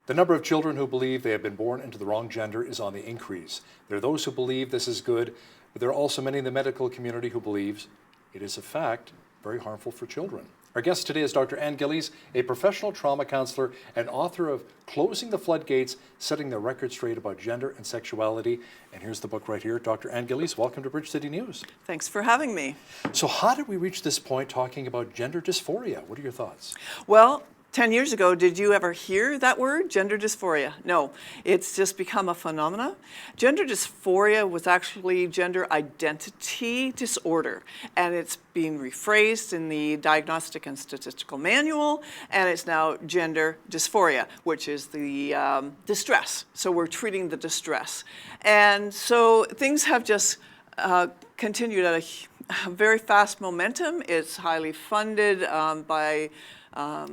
The number of children who believe they have been born into the wrong gender is on the increase. There are those who believe this is good, but there are also many in the medical community who believes it is, in fact, very harmful for children. Our guest today is Dr. Ann Gillies, a professional trauma counselor and author of Closing the Floodgates, Setting the Record Straight About Gender and Sexuality. And here's the book right here. Dr. Ann Gillies, welcome to Bridge City News. Thanks for having me. So how did we reach this point talking about gender dysphoria? What are your thoughts? Well, 10 years ago, did you ever hear that word, gender dysphoria? No, it's just become a phenomenon. Gender dysphoria was actually gender identity disorder, and it's being rephrased in the Diagnostic and Statistical Manual, and it's now gender dysphoria, which is the distress. So we're treating the distress. And so things have just continued at a very fast momentum. It's highly funded by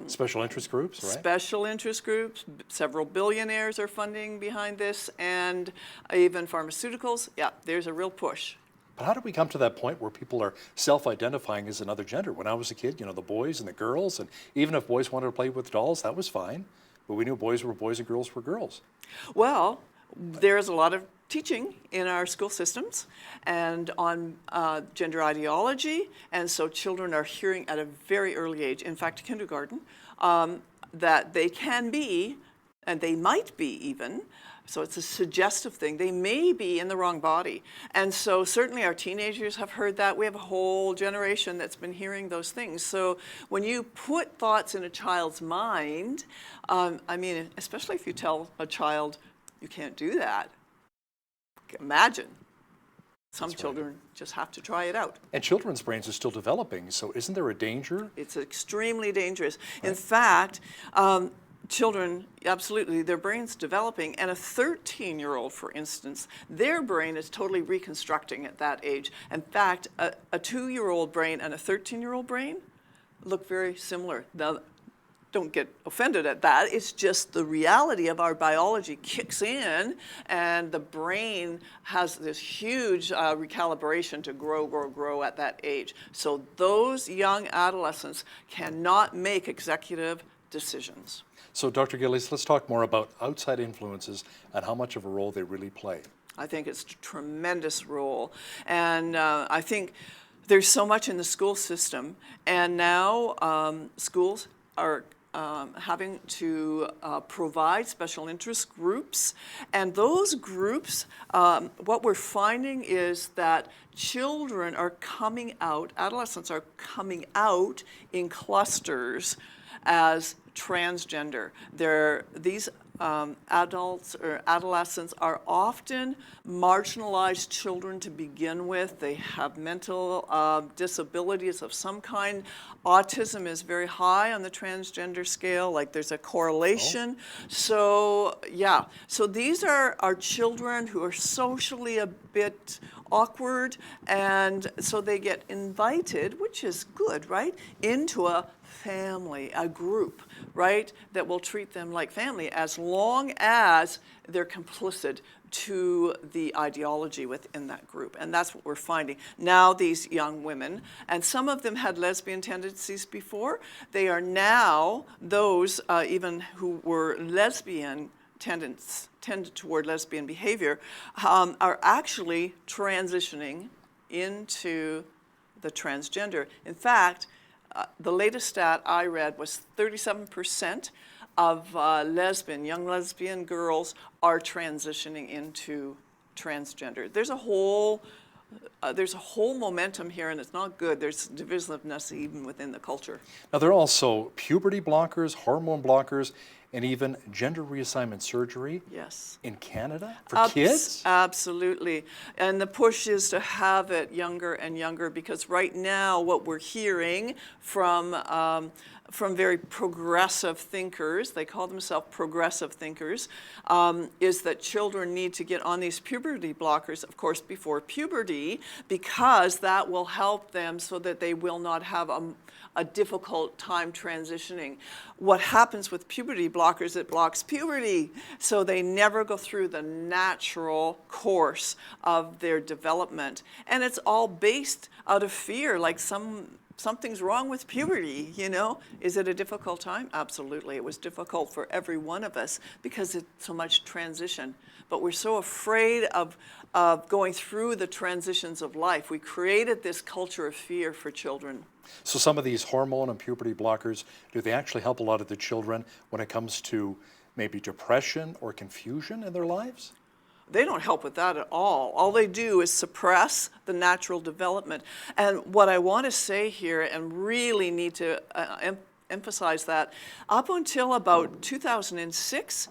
special interest groups, right? Special interest groups, several billionaires are funding behind this, and even pharmaceuticals. Yeah, there's a real push. But how did we come to that point where people are self-identifying as another gender? When I was a kid, you know, the boys and the girls, and even if boys wanted to play with dolls, that was fine. But we knew boys were boys and girls were girls. Well, there's a lot of teaching in our school systems and on gender ideology, and so children are hearing at a very early age, in fact kindergarten, that they can be, and they might be even, so it's a suggestive thing, they may be in the wrong body. And so certainly our teenagers have heard that. We have a whole generation that's been hearing those things. So when you put thoughts in a child's mind, I mean, especially if you tell a child, you can't do that. Imagine. Some children just have to try it out. And children's brains are still developing, so isn't there a danger? It's extremely dangerous. Right. In fact, children, absolutely, their brain's developing, and a 13-year-old, for instance, their brain is totally reconstructing at that age. In fact, a 2-year-old brain and a 13-year-old brain look very similar. Now, don't get offended at that. It's just the reality of our biology kicks in, and the brain has this huge recalibration to grow at that age. So those young adolescents cannot make executive decisions. So Dr. Gillies, let's talk more about outside influences and how much of a role they really play. I think it's a tremendous role. And I think there's so much in the school system, and now schools are having to provide special interest groups. And those groups, what we're finding is that children are coming out, adolescents are coming out in clusters as transgender. These adults or adolescents are often marginalized children to begin with. They have mental disabilities of some kind. Autism is very high on the transgender scale, like there's a correlation. Oh. So yeah, so these are children who are socially a bit awkward, and so they get invited, which is good, right, into a family, a group, right, that will treat them like family as long as they're complicit to the ideology within that group. And that's what we're finding. Now these young women, and some of them had lesbian tendencies before, they are now those even who were lesbian tended toward lesbian behavior, are actually transitioning into the transgender. In fact, the latest stat I read was 37% of young lesbian girls are transitioning into transgender. There's a whole momentum here, and it's not good. There's divisiveness even within the culture. Now, there are also puberty blockers, hormone blockers, and even gender reassignment surgery. Yes. In Canada for kids? Absolutely. And the push is to have it younger and younger, because right now what we're hearing from very progressive thinkers, they call themselves progressive thinkers, is that children need to get on these puberty blockers, of course, before puberty, because that will help them so that they will not have a difficult time transitioning. What happens with puberty blockers, it blocks puberty, so they never go through the natural course of their development. And it's all based out of fear, like some something's wrong with puberty, you know? Is it a difficult time? Absolutely. It was difficult for every one of us because it's so much transition. But we're so afraid of going through the transitions of life. We created this culture of fear for children. So some of these hormone and puberty blockers, do they actually help a lot of the children when it comes to maybe depression or confusion in their lives? They don't help with that at all. All they do is suppress the natural development. And what I want to say here, and really need to emphasize that, up until about 2006,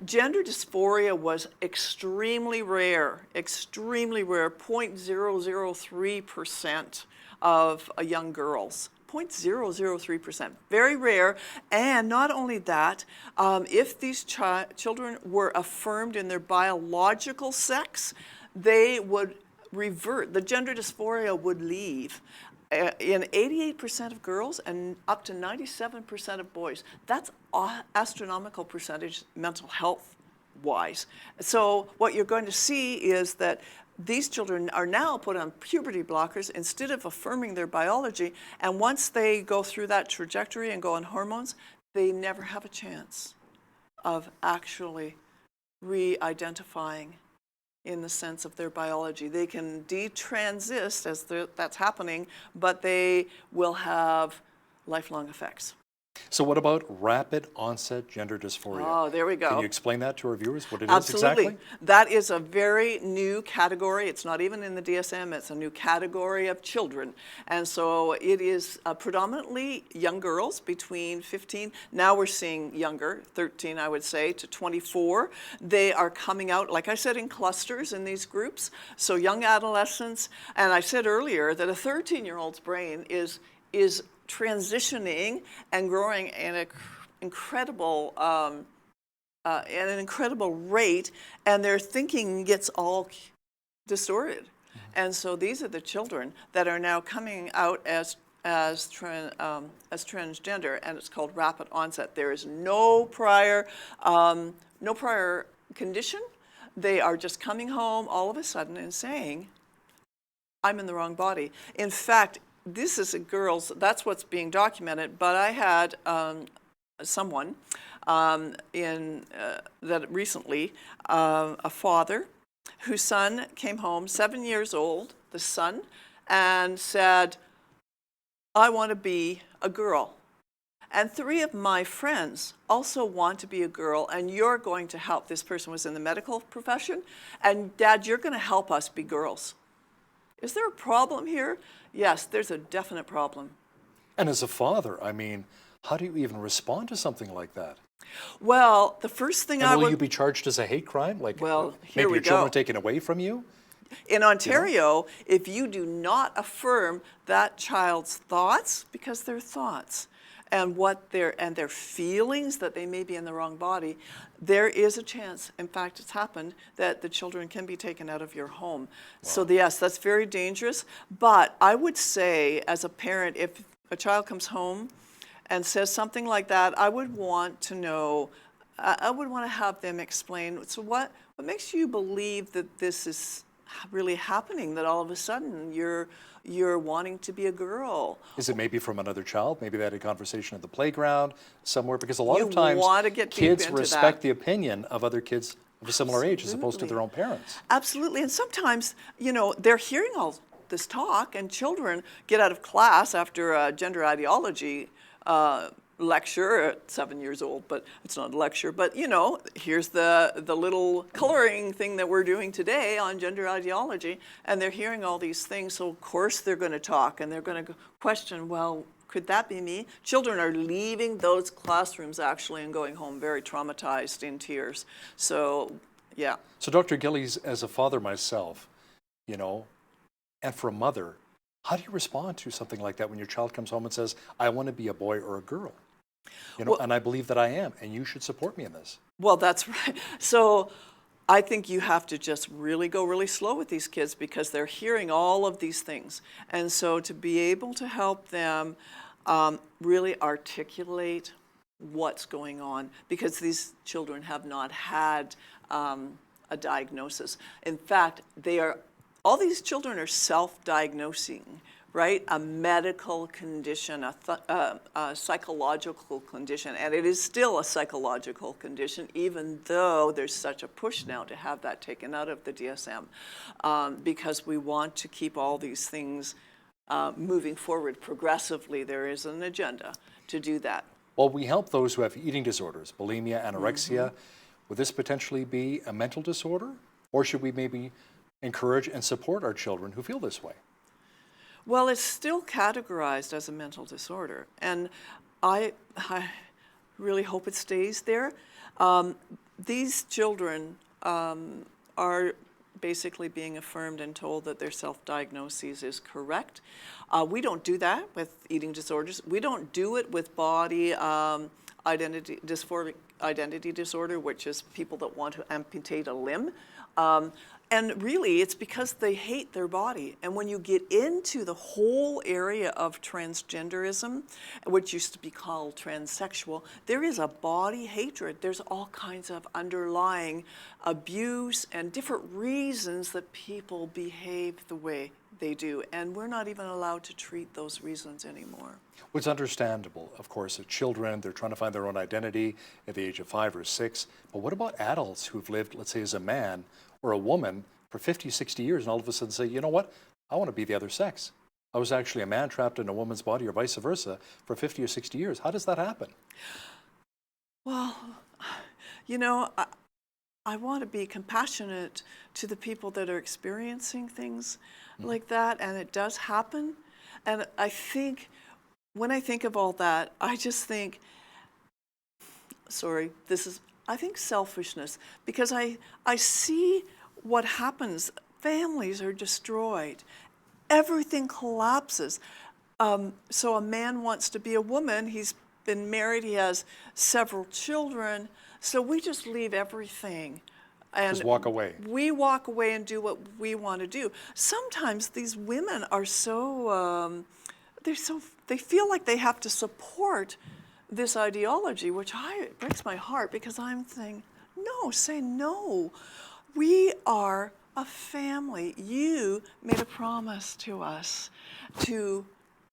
gender dysphoria was extremely rare, 0.003% of young girls. 0.003%, very rare. And not only that, if these children were affirmed in their biological sex, they would revert. The gender dysphoria would leave. In 88% of girls and up to 97% of boys. That's astronomical percentage mental health wise. So what you're going to see is that these children are now put on puberty blockers instead of affirming their biology, and once they go through that trajectory and go on hormones, they never have a chance of actually re-identifying in the sense of their biology. They can detransist as that's happening, but they will have lifelong effects. So what about rapid onset gender dysphoria? Oh, there we go. Can you explain that to our viewers, what it is Absolutely. exactly? That is a very new category. It's not even in the DSM. It's a new category of children. And so it is predominantly young girls between 15, now we're seeing younger, 13 I would say, to 24. They are coming out, like I said, in clusters in these groups. So young adolescents, and I said earlier that a 13-year-old's brain is transitioning and growing in an incredible rate, and their thinking gets all distorted. Mm-hmm. And so these are the children that are now coming out as transgender, and it's called rapid onset. There is no prior condition. They are just coming home all of a sudden and saying, "I'm in the wrong body." In fact, this is that's what's being documented, but I had someone that recently, a father whose son came home, 7 years old, the son, and said, "I want to be a girl. And 3 of my friends also want to be a girl, and you're going to help." This person was in the medical profession, "and Dad, you're going to help us be girls." Is there a problem here? Yes, there's a definite problem. And as a father, I mean, how do you even respond to something like that? Well, the first thing and will you be charged as a hate crime? Like, well, here maybe we your children go. taken away from you? In Ontario, if you do not affirm that child's thoughts, because they're thoughts, and their feelings that they may be in the wrong body, there is a chance, in fact it's happened, that the children can be taken out of your home. Wow. So yes, that's very dangerous. But I would say, as a parent, if a child comes home and says something like that, I would want to know, I would want to have them explain, so what makes you believe that this is really happening, that all of a sudden you're wanting to be a girl? Is it maybe from another child? Maybe they had a conversation at the playground somewhere, because a lot of You times want to get deep kids into respect that. the opinion of other kids of a similar age as opposed to their own parents. Absolutely. And sometimes, they're hearing all this talk, and children get out of class after a gender ideology lecture at 7 years old, but it's not a lecture. But here's the little coloring thing that we're doing today on gender ideology, and they're hearing all these things. So of course they're going to talk, and they're going to question, well, could that be me? Children are leaving those classrooms actually and going home very traumatized, in tears. So yeah. So Dr. Gillies, as a father myself, and for a mother, how do you respond to something like that when your child comes home and says, "I want to be a boy or a girl"? And I believe that I am, and you should support me in this. Well, that's right. So I think you have to just go really slow with these kids, because they're hearing all of these things. And so to be able to help them really articulate what's going on, because these children have not had a diagnosis. In fact, all these children are self-diagnosing right? A medical condition, a psychological condition, and it is still a psychological condition, even though there's such a push now to have that taken out of the DSM, because we want to keep all these things moving forward progressively. There is an agenda to do that. Well, we help those who have eating disorders, bulimia, anorexia. Would this potentially be a mental disorder? Or should we maybe encourage and support our children who feel this way? Well, it's still categorized as a mental disorder, and I really hope it stays there. These children are basically being affirmed and told that their self-diagnosis is correct. We don't do that with eating disorders. We don't do it with body dysphoric identity disorder, which is people that want to amputate a limb. And really, it's because they hate their body. And when you get into the whole area of transgenderism, which used to be called transsexual, there is a body hatred. There's all kinds of underlying abuse and different reasons that people behave the way they do. And we're not even allowed to treat those reasons anymore. What's understandable, of course, of children, they're trying to find their own identity at the age of 5 or 6. But what about adults who've lived, let's say, as a man or a woman for 50, 60 years and all of a sudden say, you know what, I want to be the other sex. I was actually a man trapped in a woman's body or vice versa for 50 or 60 years. How does that happen? Well, you know, I want to be compassionate to the people that are experiencing things like that, and it does happen. And I think, when I think of all that, I just think, I think selfishness, because I see what happens. Families are destroyed. Everything collapses. So a man wants to be a woman. He's been married. He has several children. So we just leave everything. And just walk away. We walk away and do what we want to do. Sometimes these women are they feel like they have to support this ideology, which breaks my heart, because I'm saying, no, say no. We are a family. You made a promise to us to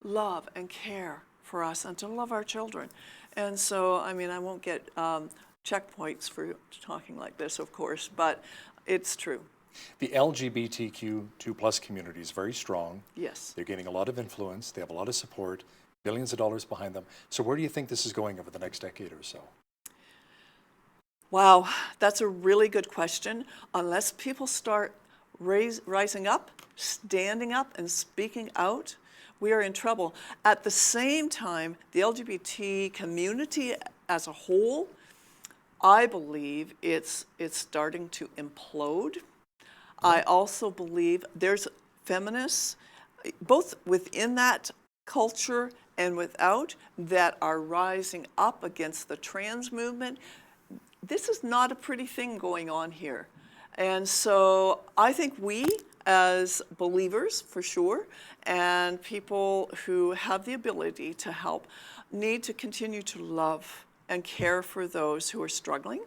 love and care for us and to love our children. And so, I mean, I won't get checkpoints for talking like this, of course, but it's true. The LGBTQ2+ community is very strong. Yes. They're gaining a lot of influence. They have a lot of support, billions of dollars behind them. So where do you think this is going over the next decade or so? Wow, that's a really good question. Unless people start rising up, standing up, and speaking out, we are in trouble. At the same time, the LGBT community as a whole, I believe it's starting to implode. I also believe there's feminists, both within that culture and without, that are rising up against the trans movement. This is not a pretty thing going on here. And so I think we, as believers, for sure, and people who have the ability to help, need to continue to love and care for those who are struggling.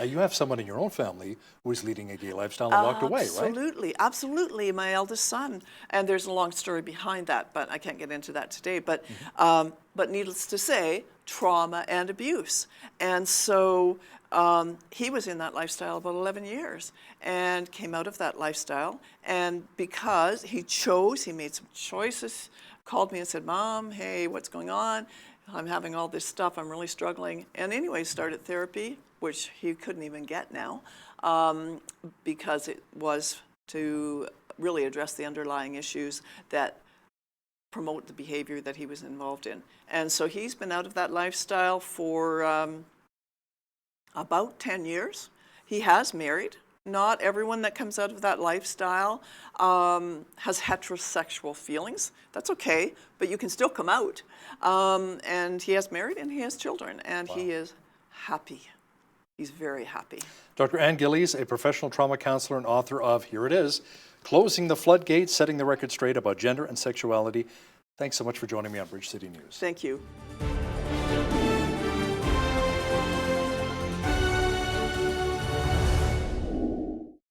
You have someone in your own family who is leading a gay lifestyle and walked away, right? Absolutely, absolutely. My eldest son, and there's a long story behind that, but I can't get into that today. But needless to say, trauma and abuse. And so he was in that lifestyle about 11 years and came out of that lifestyle. And because he made some choices, called me and said, Mom, hey, what's going on? I'm having all this stuff. I'm really struggling. And anyway, started therapy, which he couldn't even get now, because it was to really address the underlying issues that promote the behavior that he was involved in. And so he's been out of that lifestyle for about 10 years. He has married. Not everyone that comes out of that lifestyle has heterosexual feelings. That's okay, but you can still come out. And he has married and he has children, and he is happy. He's very happy. Dr. Ann Gillies, a professional trauma counselor and author of, here it is, Closing the Floodgates, Setting the Record Straight About Gender and Sexuality. Thanks so much for joining me on Bridge City News. Thank you.